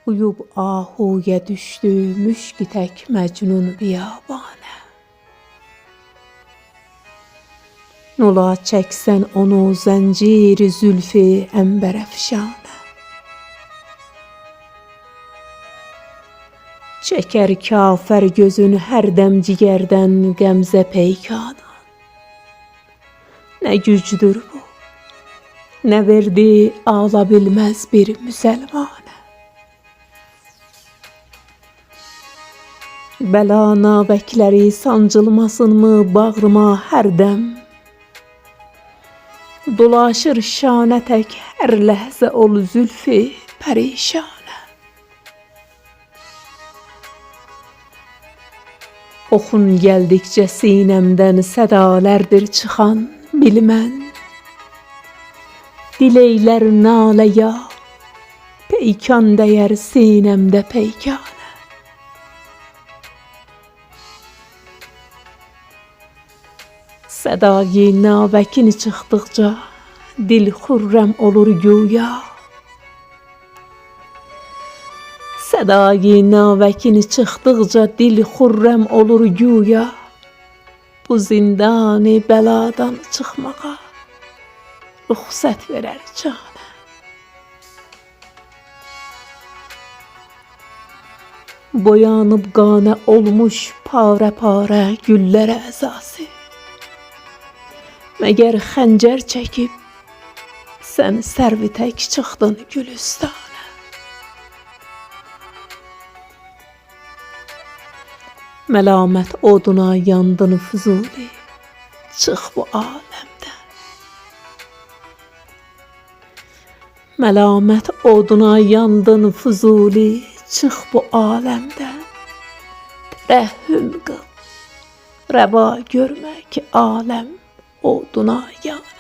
Uyub ahuya düşdü müşk tək məcnun biyabana. Nula çəksən onu zənciri zülfü əmbərəfşanə. Çəkər kafər gözün hərdəm cigərdən qəmzə peykana. Nə gücdür bu, nə verdi ala bilməz bir müsəlmanə. Bəla navəkləri sancılmasınmı bağrıma hərdəm? Dolaşır şanə tək hər ləhzə ol zülfü pərişanə. Oxun gəldikcə sinəmdən sədalərdir çıxan bilmən. Dileylər naləya, peykan dəyər sinəmdə peykanə. Sədai navəkin çıxdıqca dil xürrəm olur güya. Sədai navəkin çıxdıqca dil xürrəm olur güya. Bu zindani bəladan çıxmağa rüxsət verər canə. Boyanıb qanə olmuş parə-parə güllər əzası. Məgər xəncər çəkib sən sərvi tək çıxdın gülüstanə. Məlamət oduna yandın Füzuli, çıx bu aləmdən. Məlamət oduna yandın Füzuli, çıx bu aləmdən. Tərəhhüm qıl, rəva görmə ki aləm oduna yan.